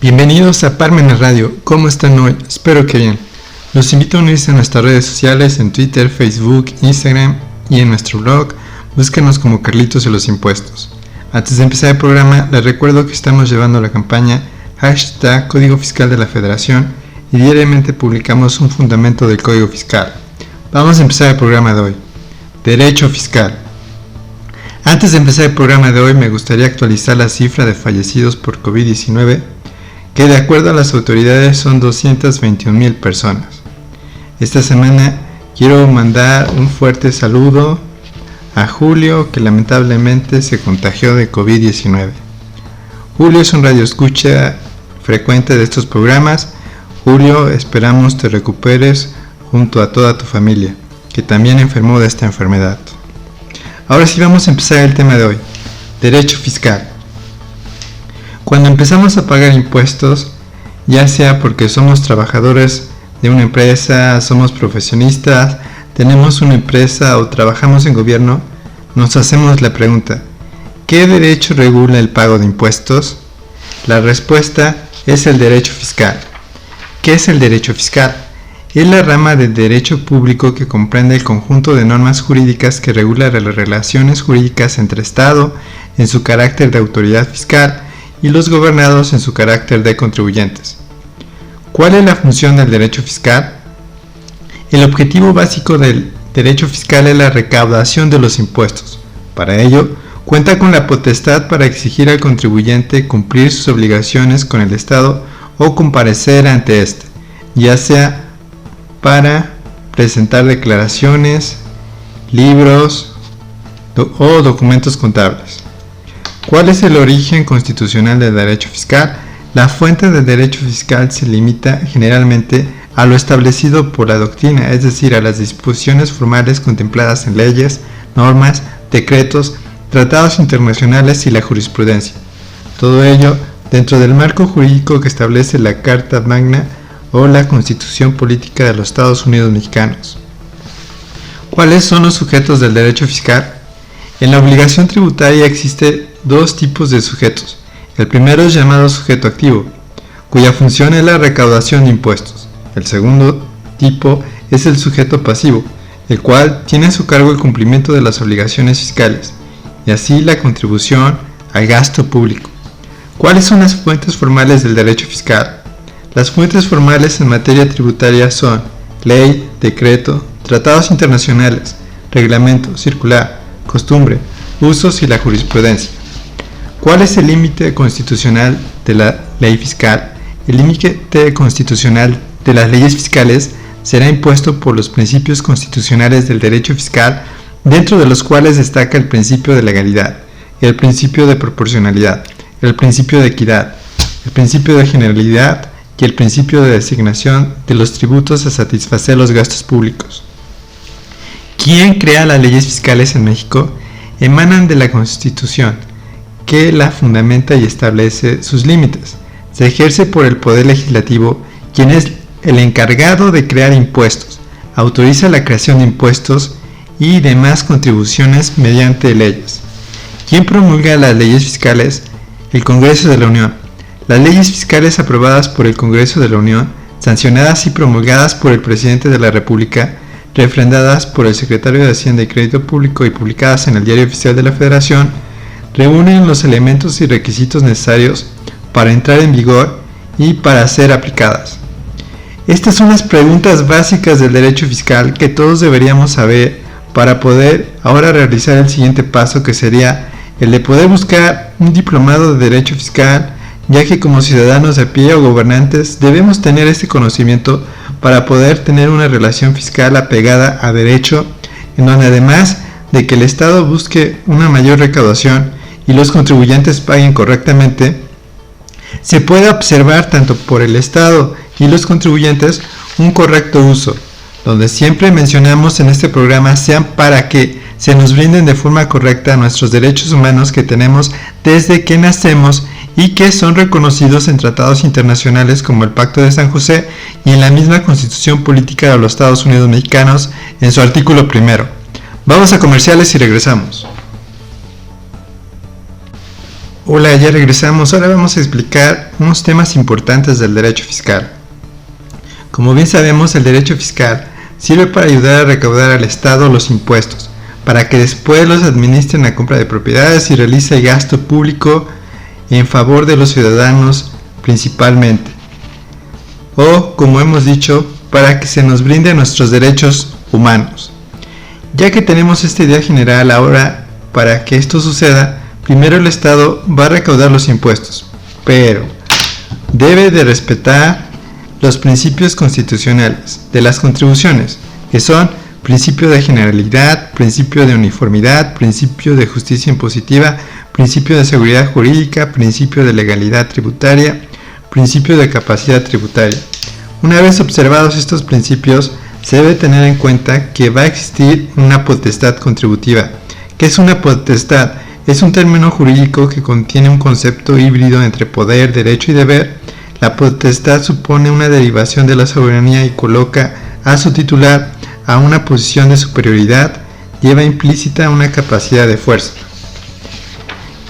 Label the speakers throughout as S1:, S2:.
S1: Bienvenidos a Parmenas Radio. ¿Cómo están hoy? Espero que bien. Los invito a unirse a nuestras redes sociales en Twitter, Facebook, Instagram y en nuestro blog. Búsquenos como Carlitos de los Impuestos. Antes de empezar el programa, les recuerdo que estamos llevando la campaña #Código Fiscal de la Federación y diariamente publicamos un fundamento del Código Fiscal. Vamos a empezar el programa de hoy. Derecho fiscal. Antes de empezar el programa de hoy, me gustaría actualizar la cifra de fallecidos por COVID-19, que de acuerdo a las autoridades son 221,000 personas. Esta semana quiero mandar un fuerte saludo a Julio, que lamentablemente se contagió de COVID-19. Julio es un radioescucha frecuente de estos programas. Julio, esperamos te recuperes junto a toda tu familia, que también enfermó de esta enfermedad. Ahora sí vamos a empezar el tema de hoy, derecho fiscal. Cuando empezamos a pagar impuestos, ya sea porque somos trabajadores de una empresa, somos profesionistas, tenemos una empresa o trabajamos en gobierno, nos hacemos la pregunta, ¿qué derecho regula el pago de impuestos? La respuesta es el derecho fiscal. ¿Qué es el derecho fiscal? Es la rama del derecho público que comprende el conjunto de normas jurídicas que regula las relaciones jurídicas entre Estado en su carácter de autoridad fiscal y los gobernados en su carácter de contribuyentes. ¿Cuál es la función del derecho fiscal? El objetivo básico del derecho fiscal es la recaudación de los impuestos. Para ello, cuenta con la potestad para exigir al contribuyente cumplir sus obligaciones con el Estado o comparecer ante éste, ya sea para presentar declaraciones, libros o documentos contables. ¿Cuál es el origen constitucional del derecho fiscal? La fuente del derecho fiscal se limita generalmente a lo establecido por la doctrina, es decir, a las disposiciones formales contempladas en leyes, normas, decretos, tratados internacionales y la jurisprudencia. Todo ello dentro del marco jurídico que establece la Carta Magna o la Constitución Política de los Estados Unidos Mexicanos. ¿Cuáles son los sujetos del derecho fiscal? En la obligación tributaria existen dos tipos de sujetos. El primero es llamado sujeto activo, cuya función es la recaudación de impuestos. El segundo tipo es el sujeto pasivo, el cual tiene a su cargo el cumplimiento de las obligaciones fiscales y así la contribución al gasto público. ¿Cuáles son las fuentes formales del derecho fiscal? Las fuentes formales en materia tributaria son ley, decreto, tratados internacionales, reglamento, circular, costumbre, usos y la jurisprudencia. ¿Cuál es el límite constitucional de la ley fiscal? El límite constitucional de las leyes fiscales será impuesto por los principios constitucionales del derecho fiscal, dentro de los cuales destaca el principio de legalidad, el principio de proporcionalidad, el principio de equidad, el principio de generalidad y el principio de designación de los tributos a satisfacer los gastos públicos. ¿Quién crea las leyes fiscales en México? Emanan de la Constitución, que la fundamenta y establece sus límites. Se ejerce por el Poder Legislativo, quien es el encargado de crear impuestos, autoriza la creación de impuestos y demás contribuciones mediante leyes. ¿Quién promulga las leyes fiscales? El Congreso de la Unión. Las leyes fiscales aprobadas por el Congreso de la Unión, sancionadas y promulgadas por el Presidente de la República, refrendadas por el Secretario de Hacienda y Crédito Público y publicadas en el Diario Oficial de la Federación, reúnen los elementos y requisitos necesarios para entrar en vigor y para ser aplicadas. Estas son las preguntas básicas del derecho fiscal que todos deberíamos saber para poder ahora realizar el siguiente paso, que sería el de poder buscar un diplomado de derecho fiscal, ya que como ciudadanos de a pie o gobernantes debemos tener este conocimiento para poder tener una relación fiscal apegada a derecho, en donde además de que el Estado busque una mayor recaudación y los contribuyentes paguen correctamente, se pueda observar tanto por el Estado y los contribuyentes un correcto uso, donde siempre mencionamos en este programa sean para que se nos brinden de forma correcta nuestros derechos humanos que tenemos desde que nacemos y que son reconocidos en tratados internacionales como el Pacto de San José y en la misma Constitución Política de los Estados Unidos Mexicanos en su artículo 1. Vamos a comerciales y regresamos. Hola, ya regresamos. Ahora vamos a explicar unos temas importantes del derecho fiscal. Como bien sabemos, el derecho fiscal sirve para ayudar a recaudar al Estado los impuestos, para que después los administren a compra de propiedades y realice gasto público en favor de los ciudadanos principalmente. O, como hemos dicho, para que se nos brinden nuestros derechos humanos. Ya que tenemos esta idea general, ahora, para que esto suceda, primero el Estado va a recaudar los impuestos, pero debe de respetar los principios constitucionales de las contribuciones, que son principio de generalidad, principio de uniformidad, principio de justicia impositiva, principio de seguridad jurídica, principio de legalidad tributaria, principio de capacidad tributaria. Una vez observados estos principios, se debe tener en cuenta que va a existir una potestad contributiva. ¿Qué es una potestad? Es un término jurídico que contiene un concepto híbrido entre poder, derecho y deber. La potestad supone una derivación de la soberanía y coloca a su titular a una posición de superioridad, lleva implícita una capacidad de fuerza.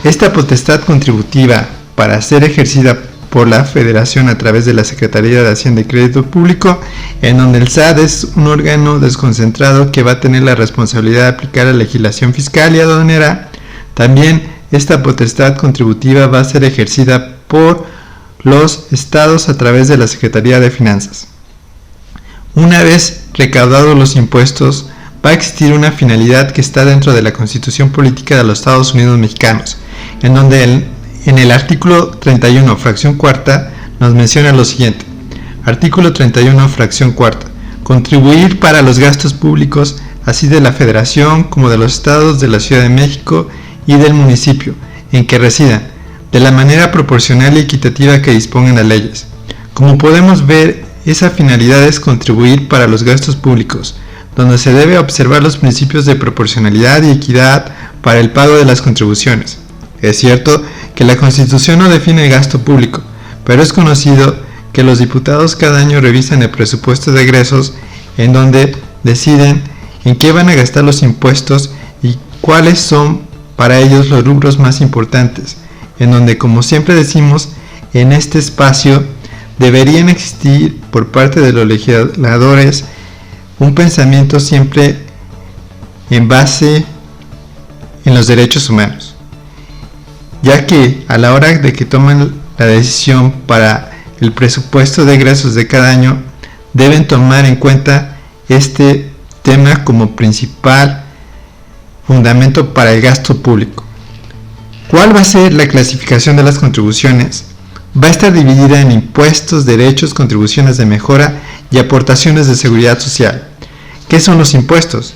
S1: Esta potestad contributiva, para ser ejercida por la Federación a través de la Secretaría de Hacienda y Crédito Público, en donde el SAT es un órgano desconcentrado que va a tener la responsabilidad de aplicar la legislación fiscal y aduanera, también esta potestad contributiva va a ser ejercida por los estados a través de la Secretaría de Finanzas. Una vez recaudados los impuestos, va a existir una finalidad que está dentro de la Constitución Política de los Estados Unidos Mexicanos, en donde en el artículo 31, fracción cuarta, nos menciona lo siguiente. Artículo 31, fracción cuarta. Contribuir para los gastos públicos, así de la Federación como de los estados, de la Ciudad de México y del municipio en que residan, de la manera proporcional y equitativa que dispongan las leyes. Como podemos ver, esa finalidad es contribuir para los gastos públicos, donde se debe observar los principios de proporcionalidad y equidad para el pago de las contribuciones. Es cierto que la Constitución no define el gasto público, pero es conocido que los diputados cada año revisan el presupuesto de egresos, en donde deciden en qué van a gastar los impuestos y cuáles son para ellos los rubros más importantes, en donde, como siempre decimos, en este espacio deberían existir por parte de los legisladores un pensamiento siempre en base en los derechos humanos, ya que a la hora de que toman la decisión para el presupuesto de egresos de cada año, deben tomar en cuenta este tema como principal fundamento para el gasto público. ¿Cuál va a ser la clasificación de las contribuciones? Va a estar dividida en impuestos, derechos, contribuciones de mejora y aportaciones de seguridad social. ¿Qué son los impuestos?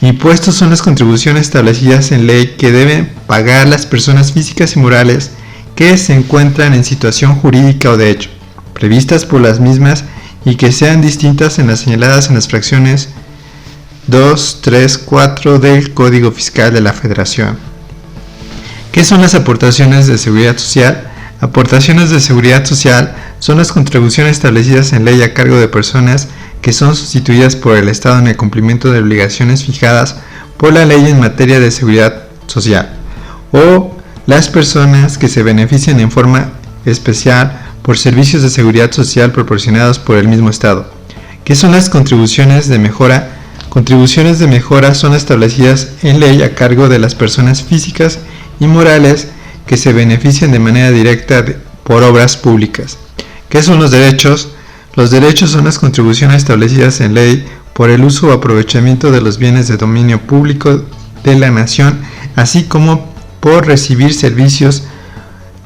S1: Impuestos son las contribuciones establecidas en ley que deben pagar las personas físicas y morales que se encuentran en situación jurídica o de hecho, previstas por las mismas y que sean distintas en las señaladas en las fracciones 2, 3, 4 del Código Fiscal de la Federación. ¿Qué son las aportaciones de seguridad social? Aportaciones de seguridad social son las contribuciones establecidas en ley a cargo de personas que son sustituidas por el Estado en el cumplimiento de obligaciones fijadas por la ley en materia de seguridad social, o las personas que se benefician en forma especial por servicios de seguridad social proporcionados por el mismo Estado. ¿Qué son las contribuciones de mejora? Contribuciones de mejora son establecidas en ley a cargo de las personas físicas y morales que se benefician de manera directa por obras públicas. ¿Qué son los derechos? Los derechos son las contribuciones establecidas en ley por el uso o aprovechamiento de los bienes de dominio público de la nación, así como por recibir servicios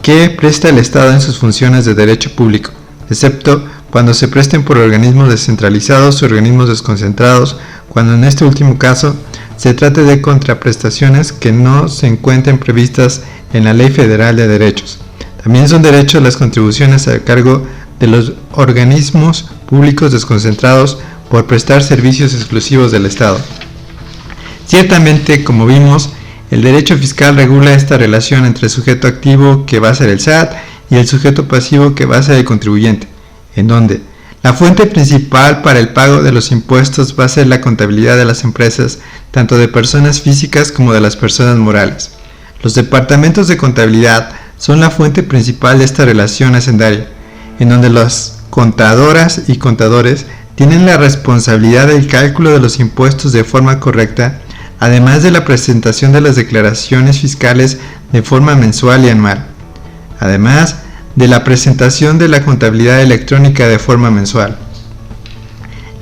S1: que presta el Estado en sus funciones de derecho público, excepto cuando se presten por organismos descentralizados o organismos desconcentrados, cuando en este último caso se trate de contraprestaciones que no se encuentren previstas en la Ley Federal de Derechos. También son derechos las contribuciones a cargo de los organismos públicos desconcentrados por prestar servicios exclusivos del Estado. Ciertamente, como vimos, el derecho fiscal regula esta relación entre el sujeto activo, que va a ser el SAT, y el sujeto pasivo, que va a ser el contribuyente, en donde la fuente principal para el pago de los impuestos va a ser la contabilidad de las empresas, tanto de personas físicas como de las personas morales. Los departamentos de contabilidad son la fuente principal de esta relación hacendaria, en donde las contadoras y contadores tienen la responsabilidad del cálculo de los impuestos de forma correcta, además de la presentación de las declaraciones fiscales de forma mensual y anual, además de la presentación de la contabilidad electrónica de forma mensual.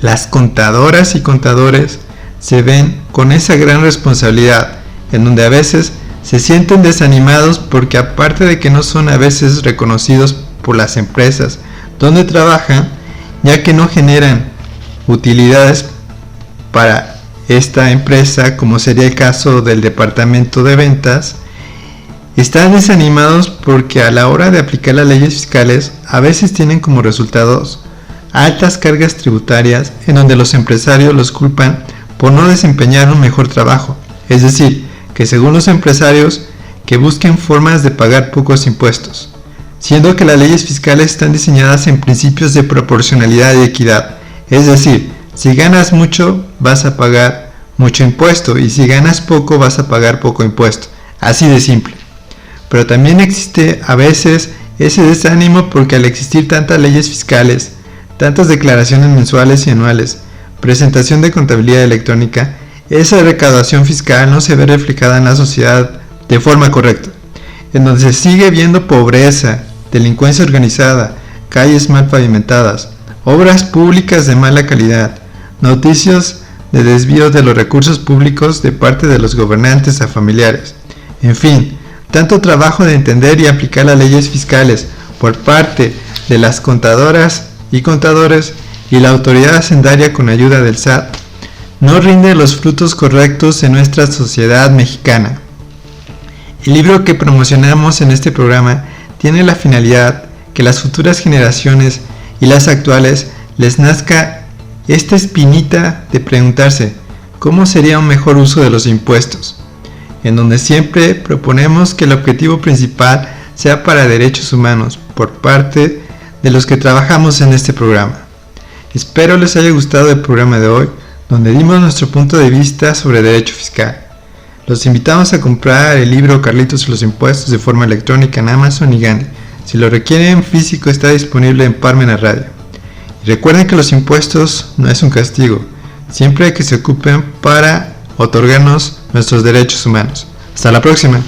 S1: Las contadoras y contadores se ven con esa gran responsabilidad, en donde a veces se sienten desanimados porque, aparte de que no son a veces reconocidos por las empresas donde trabajan, ya que no generan utilidades para esta empresa, como sería el caso del departamento de ventas, están desanimados porque a la hora de aplicar las leyes fiscales a veces tienen como resultados altas cargas tributarias, en donde los empresarios los culpan por no desempeñar un mejor trabajo, es decir, que según los empresarios que busquen formas de pagar pocos impuestos, siendo que las leyes fiscales están diseñadas en principios de proporcionalidad y equidad, es decir, si ganas mucho vas a pagar mucho impuesto y si ganas poco vas a pagar poco impuesto, así de simple. Pero también existe a veces ese desánimo porque al existir tantas leyes fiscales, tantas declaraciones mensuales y anuales, presentación de contabilidad electrónica, esa recaudación fiscal no se ve reflejada en la sociedad de forma correcta, en donde se sigue viendo pobreza, delincuencia organizada, calles mal pavimentadas, obras públicas de mala calidad, noticias de desvío de los recursos públicos de parte de los gobernantes a familiares, en fin, tanto trabajo de entender y aplicar las leyes fiscales por parte de las contadoras y contadores y la autoridad hacendaria con ayuda del SAT no rinde los frutos correctos en nuestra sociedad mexicana. El libro que promocionamos en este programa tiene la finalidad que las futuras generaciones y las actuales les nazca esta espinita de preguntarse cómo sería un mejor uso de los impuestos, en donde siempre proponemos que el objetivo principal sea para derechos humanos por parte de los que trabajamos en este programa. Espero les haya gustado el programa de hoy, donde dimos nuestro punto de vista sobre derecho fiscal. Los invitamos a comprar el libro Carlitos y los impuestos de forma electrónica en Amazon y Gandhi. Si lo requieren físico, está disponible en Parmenas Radio. Y recuerden que los impuestos no es un castigo, siempre hay que se ocupen para otorgarnos nuestros derechos humanos. Hasta la próxima.